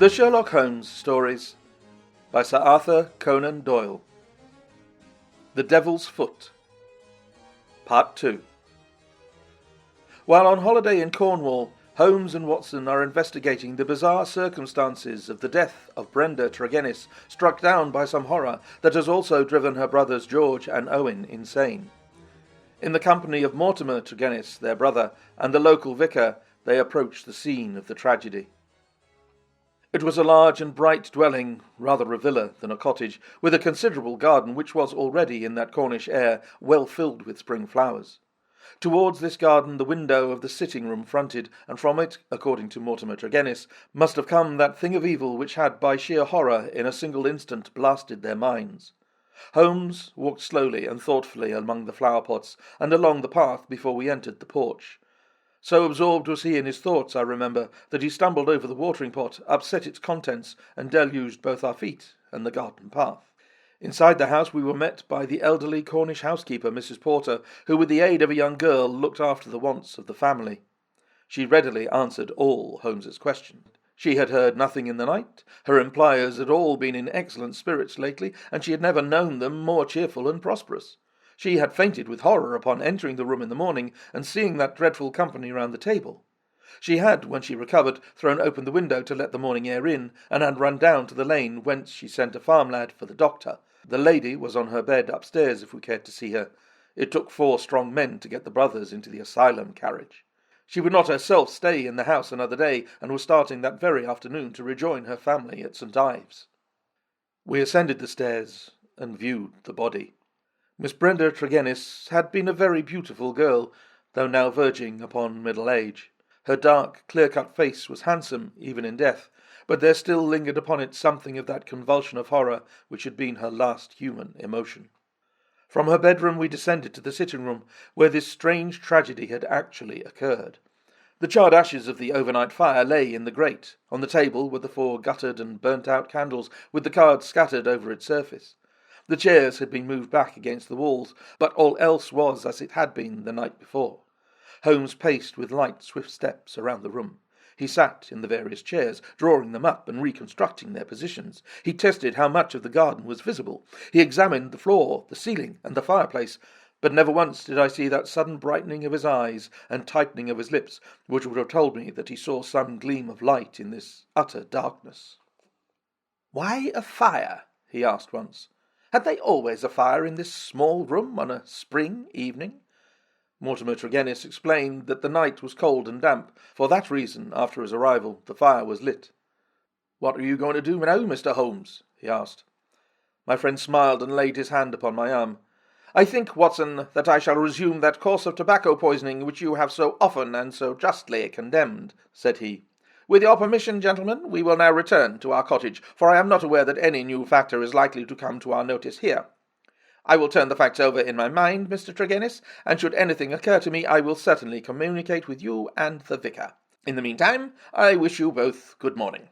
The Sherlock Holmes Stories by Sir Arthur Conan Doyle. The Devil's Foot. Part 2. While on holiday in Cornwall, Holmes and Watson are investigating the bizarre circumstances of the death of Brenda Tregennis, struck down by some horror that has also driven her brothers George and Owen insane. In the company of Mortimer Tregennis, their brother, and the local vicar, they approach the scene of the tragedy. It was a large and bright dwelling, rather a villa than a cottage, with a considerable garden which was already, in that Cornish air, well filled with spring flowers. Towards this garden the window of the sitting-room fronted, and from it, according to Mortimer Tregennis, must have come that thing of evil which had by sheer horror in a single instant blasted their minds. Holmes walked slowly and thoughtfully among the flower-pots and along the path before we entered the porch. So absorbed was he in his thoughts, I remember, that he stumbled over the watering-pot, upset its contents, and deluged both our feet and the garden path. Inside the house we were met by the elderly Cornish housekeeper, Mrs. Porter, who with the aid of a young girl looked after the wants of the family. She readily answered all Holmes's questions. She had heard nothing in the night, her employers had all been in excellent spirits lately, and she had never known them more cheerful and prosperous. She had fainted with horror upon entering the room in the morning and seeing that dreadful company round the table. She had, when she recovered, thrown open the window to let the morning air in, and had run down to the lane, whence she sent a farm lad for the doctor. The lady was on her bed upstairs if we cared to see her. It took 4 strong men to get the brothers into the asylum carriage. She would not herself stay in the house another day, and was starting that very afternoon to rejoin her family at St. Ives. We ascended the stairs and viewed the body. Miss Brenda Tregennis had been a very beautiful girl, though now verging upon middle age. Her dark, clear-cut face was handsome, even in death, but there still lingered upon it something of that convulsion of horror which had been her last human emotion. From her bedroom we descended to the sitting-room, where this strange tragedy had actually occurred. The charred ashes of the overnight fire lay in the grate. On the table were the 4 guttered and burnt-out candles, with the cards scattered over its surface. The chairs had been moved back against the walls, but all else was as it had been the night before. Holmes paced with light, swift steps around the room. He sat in the various chairs, drawing them up and reconstructing their positions. He tested how much of the garden was visible. He examined the floor, the ceiling, and the fireplace, but never once did I see that sudden brightening of his eyes and tightening of his lips, which would have told me that he saw some gleam of light in this utter darkness. "Why a fire?" he asked once. "Had they always a fire in this small room on a spring evening?" Mortimer Tregennis explained that the night was cold and damp. For that reason, after his arrival, the fire was lit. "What are you going to do now, Mr. Holmes?" he asked. My friend smiled and laid his hand upon my arm. "I think, Watson, that I shall resume that course of tobacco poisoning which you have so often and so justly condemned," said he. "With your permission, gentlemen, we will now return to our cottage, for I am not aware that any new factor is likely to come to our notice here. I will turn the facts over in my mind, Mr. Tregennis, and should anything occur to me, I will certainly communicate with you and the vicar. In the meantime, I wish you both good morning."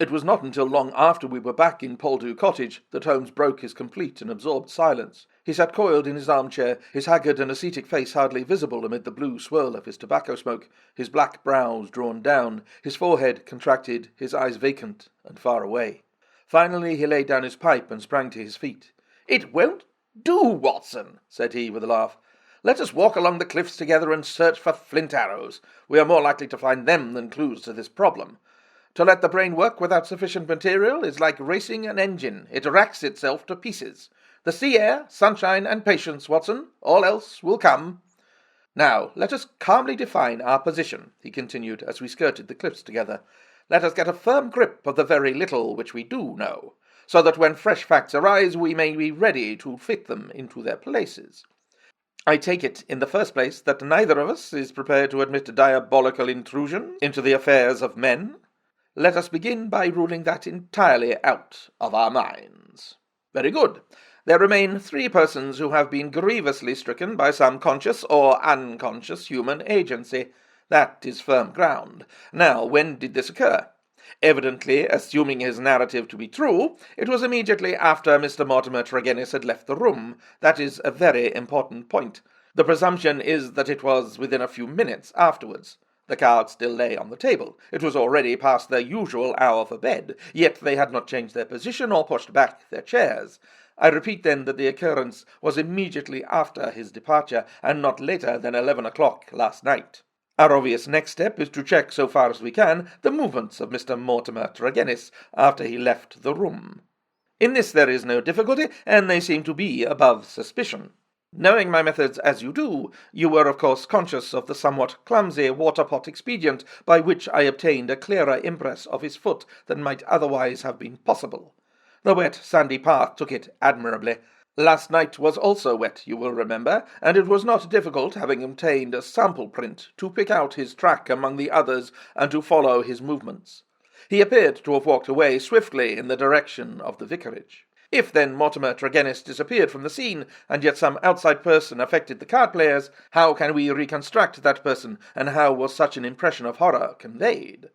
It was not until long after we were back in Poldhu Cottage that Holmes broke his complete and absorbed silence. He sat coiled in his armchair, his haggard and ascetic face hardly visible amid the blue swirl of his tobacco smoke, his black brows drawn down, his forehead contracted, his eyes vacant and far away. Finally he laid down his pipe and sprang to his feet. "It won't do, Watson," said he with a laugh. "Let us walk along the cliffs together and search for flint arrows. We are more likely to find them than clues to this problem. To let the brain work without sufficient material is like racing an engine. It racks itself to pieces. The sea air, sunshine, and patience, Watson. All else will come. Now, let us calmly define our position," he continued, as we skirted the cliffs together. "Let us get a firm grip of the very little which we do know, so that when fresh facts arise we may be ready to fit them into their places. I take it, in the first place, that neither of us is prepared to admit a diabolical intrusion into the affairs of men. Let us begin by ruling that entirely out of our minds. Very good. There remain 3 persons who have been grievously stricken by some conscious or unconscious human agency. That is firm ground. Now, when did this occur? Evidently, assuming his narrative to be true, it was immediately after Mr. Mortimer Tregennis had left the room. That is a very important point. The presumption is that it was within a few minutes afterwards. The cards still lay on the table. It was already past their usual hour for bed, yet they had not changed their position or pushed back their chairs. I repeat, then, that the occurrence was immediately after his departure, and not later than 11 o'clock last night. Our obvious next step is to check, so far as we can, the movements of Mr. Mortimer Tregennis after he left the room. In this there is no difficulty, and they seem to be above suspicion. Knowing my methods as you do, you were of course conscious of the somewhat clumsy water-pot expedient by which I obtained a clearer impress of his foot than might otherwise have been possible. The wet, sandy path took it admirably. Last night was also wet, you will remember, and it was not difficult, having obtained a sample print, to pick out his track among the others and to follow his movements. He appeared to have walked away swiftly in the direction of the vicarage. If, then, Mortimer Tregennis disappeared from the scene, and yet some outside person affected the card-players, how can we reconstruct that person, and how was such an impression of horror conveyed?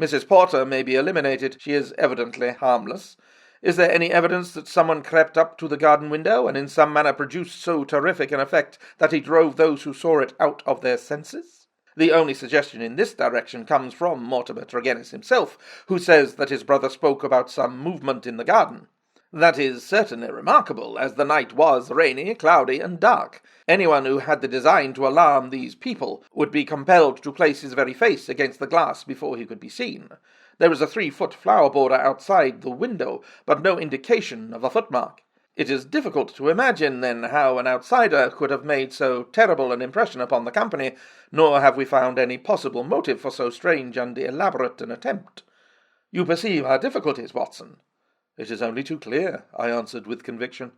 Mrs. Porter may be eliminated. She is evidently harmless. Is there any evidence that someone crept up to the garden window, and in some manner produced so terrific an effect that he drove those who saw it out of their senses? The only suggestion in this direction comes from Mortimer Tregennis himself, who says that his brother spoke about some movement in the garden. That is certainly remarkable, as the night was rainy, cloudy, and dark. Anyone who had the design to alarm these people would be compelled to place his very face against the glass before he could be seen. There is a 3-foot flower border outside the window, but no indication of a footmark. It is difficult to imagine, then, how an outsider could have made so terrible an impression upon the company, nor have we found any possible motive for so strange and elaborate an attempt. You perceive our difficulties, Watson. It is only too clear, I answered with conviction.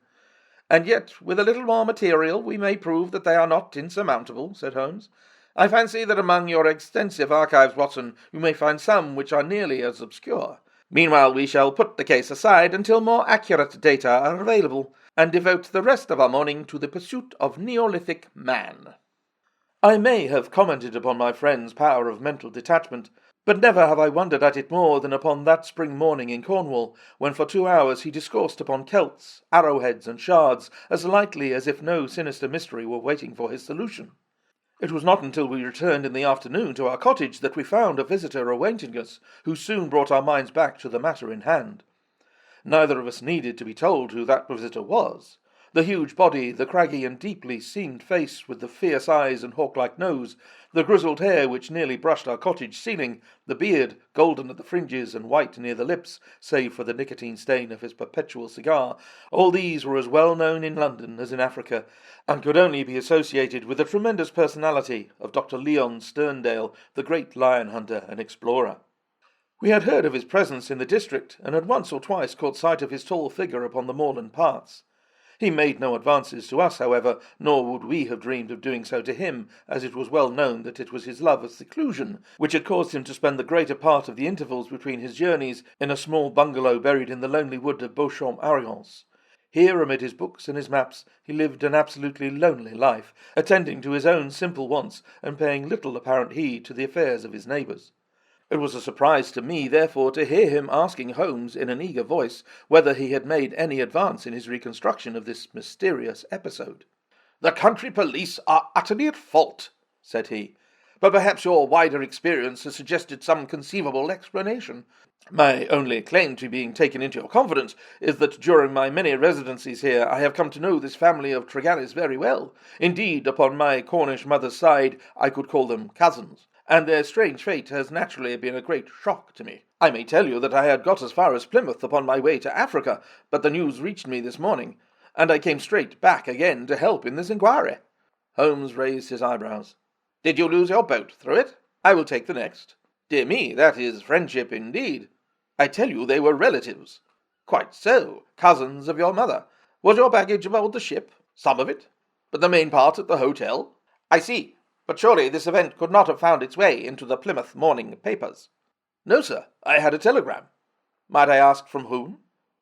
And yet, with a little more material, we may prove that they are not insurmountable, said Holmes. I fancy that among your extensive archives, Watson, you may find some which are nearly as obscure. Meanwhile, we shall put the case aside until more accurate data are available, and devote the rest of our morning to the pursuit of Neolithic man. I may have commented upon my friend's power of mental detachment, but never have I wondered at it more than upon that spring morning in Cornwall, when for 2 hours he discoursed upon celts, arrowheads, and shards, as lightly as if no sinister mystery were waiting for his solution. It was not until we returned in the afternoon to our cottage that we found a visitor awaiting us, who soon brought our minds back to the matter in hand. Neither of us needed to be told who that visitor was. The huge body, the craggy and deeply seamed face with the fierce eyes and hawk-like nose, the grizzled hair which nearly brushed our cottage ceiling, the beard, golden at the fringes and white near the lips, save for the nicotine stain of his perpetual cigar, all these were as well known in London as in Africa, and could only be associated with the tremendous personality of Dr. Leon Sterndale, the great lion hunter and explorer. We had heard of his presence in the district, and had once or twice caught sight of his tall figure upon the moorland paths. He made no advances to us, however, nor would we have dreamed of doing so to him, as it was well known that it was his love of seclusion which had caused him to spend the greater part of the intervals between his journeys in a small bungalow buried in the lonely wood of Beauchamp-Ariens. Here, amid his books and his maps, he lived an absolutely lonely life, attending to his own simple wants and paying little apparent heed to the affairs of his neighbours. It was a surprise to me, therefore, to hear him asking Holmes in an eager voice whether he had made any advance in his reconstruction of this mysterious episode. "The country police are utterly at fault," said he, "but perhaps your wider experience has suggested some conceivable explanation. My only claim to being taken into your confidence is that during my many residencies here I have come to know this family of Tregennis very well. Indeed, upon my Cornish mother's side I could call them cousins, and their strange fate has naturally been a great shock to me. I may tell you that I had got as far as Plymouth upon my way to Africa, but the news reached me this morning, and I came straight back again to help in this inquiry." Holmes raised his eyebrows. "Did you lose your boat through it? I will take the next. Dear me, that is friendship indeed. I tell you they were relatives." "Quite so, cousins of your mother. Was your baggage aboard the ship?" "Some of it, but the main part at the hotel." "I see. But surely this event could not have found its way into the Plymouth morning papers." "No, sir. I had a telegram." "Might I ask from whom?"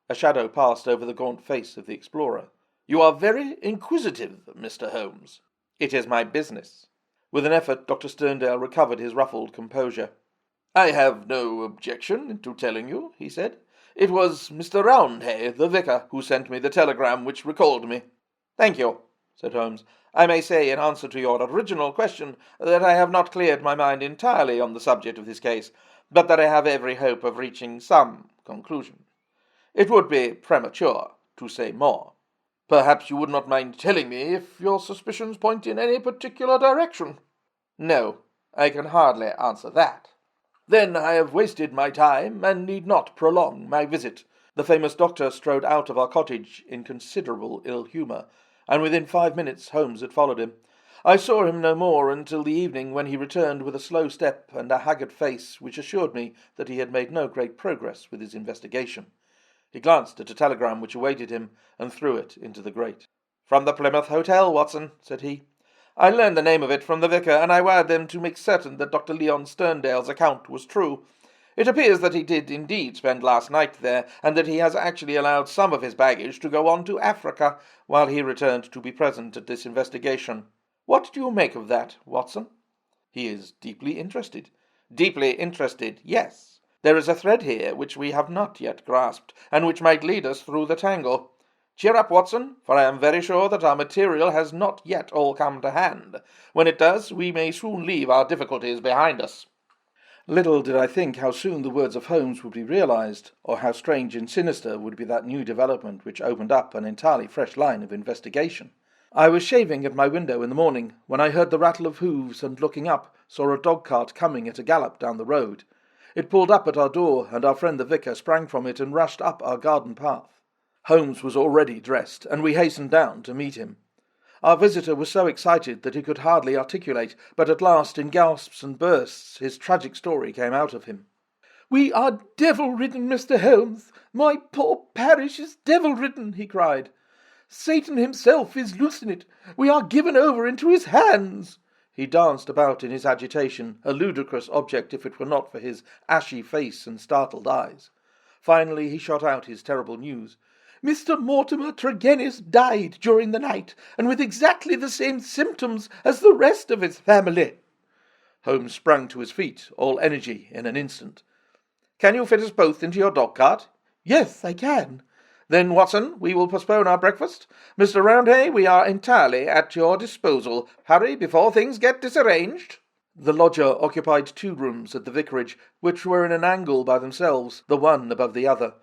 A shadow passed over the gaunt face of the explorer. "You are very inquisitive, Mr. Holmes." "It is my business." With an effort, Dr. Sterndale recovered his ruffled composure. "I have no objection to telling you," he said. "It was Mr. Roundhay, the vicar, who sent me the telegram which recalled me." "Thank you. said Holmes. "I may say, in answer to your original question, that I have not cleared my mind entirely on the subject of this case, but that I have every hope of reaching some conclusion. It would be premature to say more." "Perhaps you would not mind telling me if your suspicions point in any particular direction?" "No, I can hardly answer that." "Then I have wasted my time, and need not prolong my visit." The famous doctor strode out of our cottage in considerable ill-humour, and within 5 minutes Holmes had followed him. I saw him no more until the evening, when he returned with a slow step and a haggard face which assured me that he had made no great progress with his investigation. He glanced at a telegram which awaited him, and threw it into the grate. "From the Plymouth Hotel, Watson," said he. "I learned the name of it from the vicar, and I wired them to make certain that Dr. Leon Sterndale's account was true. It appears that he did indeed spend last night there, and that he has actually allowed some of his baggage to go on to Africa, while he returned to be present at this investigation. What do you make of that, Watson?" "He is deeply interested." "Deeply interested, yes. There is a thread here which we have not yet grasped, and which might lead us through the tangle. Cheer up, Watson, for I am very sure that our material has not yet all come to hand. When it does, we may soon leave our difficulties behind us." Little did I think how soon the words of Holmes would be realized, or how strange and sinister would be that new development which opened up an entirely fresh line of investigation. I was shaving at my window in the morning, when I heard the rattle of hoofs, and looking up, saw a dog-cart coming at a gallop down the road. It pulled up at our door, and our friend the vicar sprang from it and rushed up our garden path. Holmes was already dressed, and we hastened down to meet him. Our visitor was so excited that he could hardly articulate, but at last, in gasps and bursts, his tragic story came out of him. "We are devil-ridden, Mr. Holmes. My poor parish is devil-ridden," he cried. "Satan himself is loose in it. We are given over into his hands." He danced about in his agitation, a ludicrous object if it were not for his ashy face and startled eyes. Finally he shot out his terrible news. "Mr. Mortimer Tregennis died during the night, and with exactly the same symptoms as the rest of his family." Holmes sprang to his feet, all energy, in an instant. "Can you fit us both into your dog-cart?" "Yes, I can." "Then, Watson, we will postpone our breakfast. Mr. Roundhay, we are entirely at your disposal. Hurry before things get disarranged." The lodger occupied 2 rooms at the vicarage, which were in an angle by themselves, the one above the other.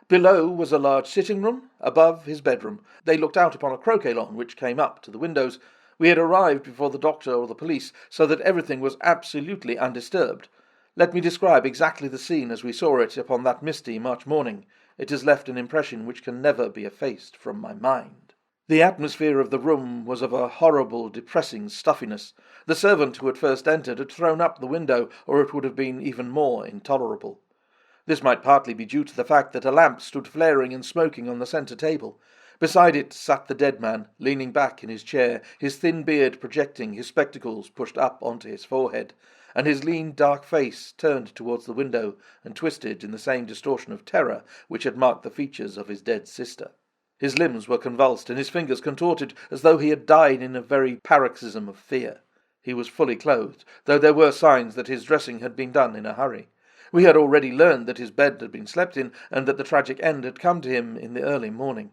Below was a large sitting-room, above his bedroom. They looked out upon a croquet lawn which came up to the windows. We had arrived before the doctor or the police, so that everything was absolutely undisturbed. Let me describe exactly the scene as we saw it upon that misty March morning. It has left an impression which can never be effaced from my mind. The atmosphere of the room was of a horrible, depressing stuffiness. The servant who had first entered had thrown up the window, or it would have been even more intolerable. This might partly be due to the fact that a lamp stood flaring and smoking on the centre table. Beside it sat the dead man, leaning back in his chair, his thin beard projecting, his spectacles pushed up onto his forehead, and his lean, dark face turned towards the window and twisted in the same distortion of terror which had marked the features of his dead sister. His limbs were convulsed, and his fingers contorted, as though he had died in a very paroxysm of fear. He was fully clothed, though there were signs that his dressing had been done in a hurry. We had already learned that his bed had been slept in, and that the tragic end had come to him in the early morning.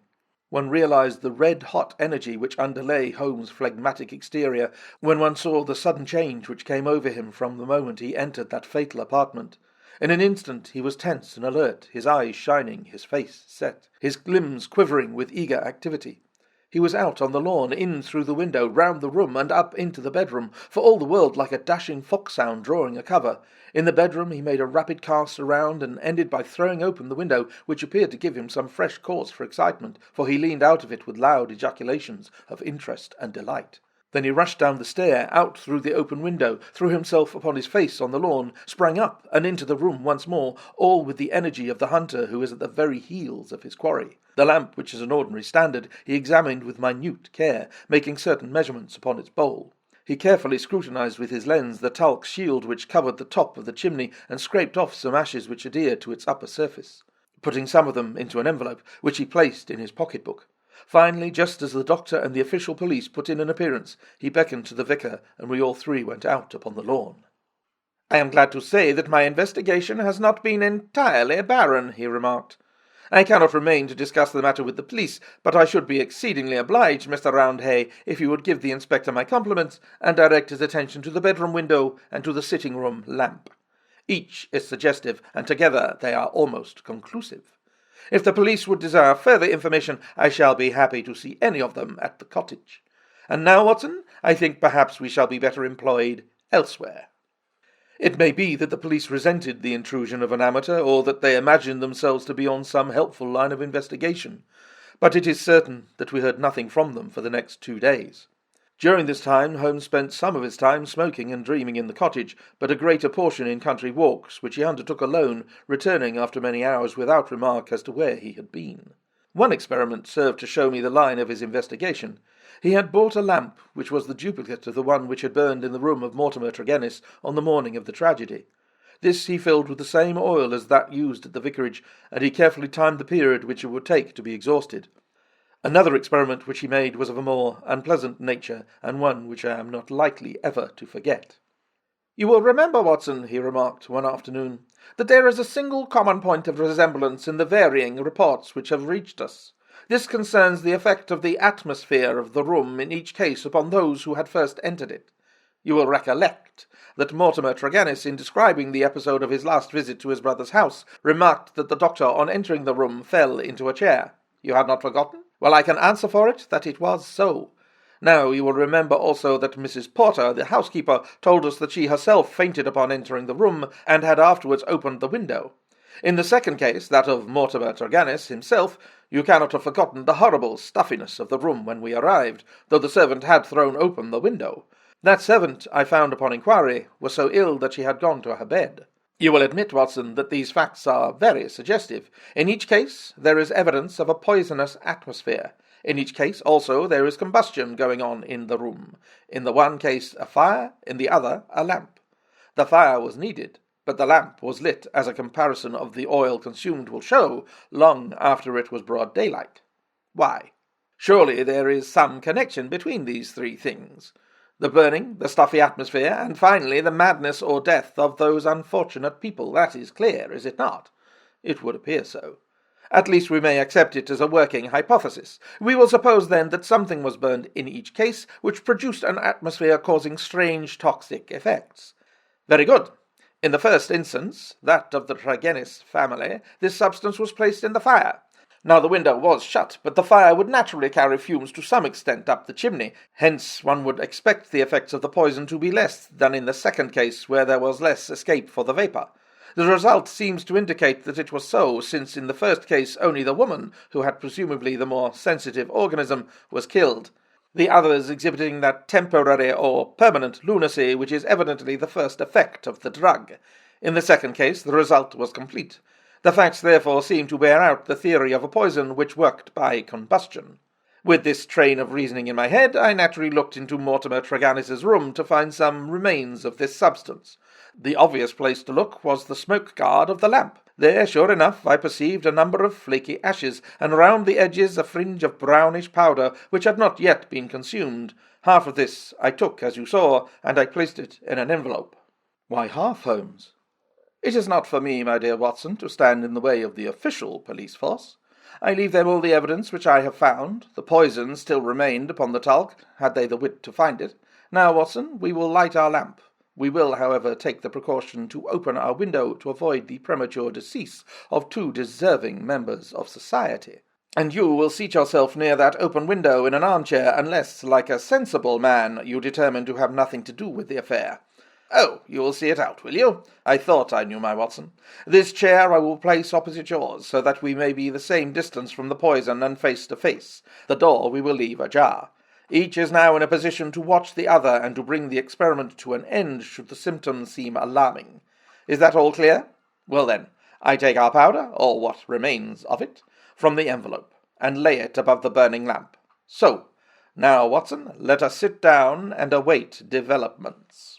One realized the red-hot energy which underlay Holmes' phlegmatic exterior when one saw the sudden change which came over him from the moment he entered that fatal apartment. In an instant he was tense and alert, his eyes shining, his face set, his limbs quivering with eager activity. He was out on the lawn, in through the window, round the room, and up into the bedroom, for all the world like a dashing foxhound drawing a cover. In the bedroom he made a rapid cast around, and ended by throwing open the window, which appeared to give him some fresh cause for excitement, for he leaned out of it with loud ejaculations of interest and delight. Then he rushed down the stair, out through the open window, threw himself upon his face on the lawn, sprang up and into the room once more, all with the energy of the hunter who is at the very heels of his quarry. The lamp, which is an ordinary standard, he examined with minute care, making certain measurements upon its bowl. He carefully scrutinized with his lens the talc shield which covered the top of the chimney, and scraped off some ashes which adhered to its upper surface, putting some of them into an envelope, which he placed in his pocket-book. Finally, just as the doctor and the official police put in an appearance, he beckoned to the vicar, and we all 3 went out upon the lawn. "I am glad to say that my investigation has not been entirely barren," he remarked. I cannot remain to discuss the matter with the police, but I should be exceedingly obliged, Mr. Roundhay, if you would give the inspector my compliments and direct his attention to the bedroom window and to the sitting-room lamp. Each is suggestive, and together they are almost conclusive. If the police would desire further information, I shall be happy to see any of them at the cottage. And now, Watson, I think perhaps we shall be better employed elsewhere. It may be that the police resented the intrusion of an amateur, or that they imagined themselves to be on some helpful line of investigation, but it is certain that we heard nothing from them for the next 2 days. During this time, Holmes spent some of his time smoking and dreaming in the cottage, but a greater portion in country walks, which he undertook alone, returning after many hours without remark as to where he had been. One experiment served to show me the line of his investigation. He had bought a lamp which was the duplicate of the one which had burned in the room of Mortimer Tregennis on the morning of the tragedy. This he filled with the same oil as that used at the vicarage, and he carefully timed the period which it would take to be exhausted. Another experiment which he made was of a more unpleasant nature, and one which I am not likely ever to forget. "You will remember, Watson," he remarked one afternoon, "that there is a single common point of resemblance in the varying reports which have reached us. This concerns the effect of the atmosphere of the room in each case upon those who had first entered it. You will recollect that Mortimer Tregennis, in describing the episode of his last visit to his brother's house, remarked that the doctor, on entering the room, fell into a chair. You had not forgotten? Well, I can answer for it that it was so. Now, you will remember also that Mrs. Porter, the housekeeper, told us that she herself fainted upon entering the room, and had afterwards opened the window. In the second case, that of Mortimer Tregennis himself, you cannot have forgotten the horrible stuffiness of the room when we arrived, though the servant had thrown open the window. That servant, I found upon inquiry, was so ill that she had gone to her bed. You will admit, Watson, that these facts are very suggestive. In each case, there is evidence of a poisonous atmosphere. In each case, also, there is combustion going on in the room. In the one case, a fire, in the other, a lamp. The fire was needed, but the lamp was lit, as a comparison of the oil consumed will show, long after it was broad daylight. Why? Surely there is some connection between these three things. The burning, the stuffy atmosphere, and finally the madness or death of those unfortunate people. That is clear, is it not? It would appear so. At least we may accept it as a working hypothesis. We will suppose, then, that something was burned in each case, which produced an atmosphere causing strange toxic effects. Very good. In the first instance, that of the Tregennis family, this substance was placed in the fire. Now the window was shut, but the fire would naturally carry fumes to some extent up the chimney. Hence one would expect the effects of the poison to be less than in the second case, where there was less escape for the vapour. The result seems to indicate that it was so, since in the first case only the woman, who had presumably the more sensitive organism, was killed, the others exhibiting that temporary or permanent lunacy which is evidently the first effect of the drug. In the second case the result was complete. The facts therefore seem to bear out the theory of a poison which worked by combustion. With this train of reasoning in my head, I naturally looked into Mortimer Tregennis's room to find some remains of this substance. The obvious place to look was the smoke guard of the lamp. There, sure enough, I perceived a number of flaky ashes, and round the edges a fringe of brownish powder, which had not yet been consumed. Half of this I took, as you saw, and I placed it in an envelope. Why half, Holmes? It is not for me, my dear Watson, to stand in the way of the official police force. I leave them all the evidence which I have found. The poison still remained upon the talc, had they the wit to find it. Now, Watson, we will light our lamp. We will, however, take the precaution to open our window to avoid the premature decease of two deserving members of society. And you will seat yourself near that open window in an armchair, unless, like a sensible man, you determine to have nothing to do with the affair. Oh, you will see it out, will you? I thought I knew my Watson. This chair I will place opposite yours, so that we may be the same distance from the poison and face to face. The door we will leave ajar. Each is now in a position to watch the other and to bring the experiment to an end should the symptoms seem alarming. Is that all clear? Well then, I take our powder, or what remains of it, from the envelope, and lay it above the burning lamp. So, now, Watson, let us sit down and await developments.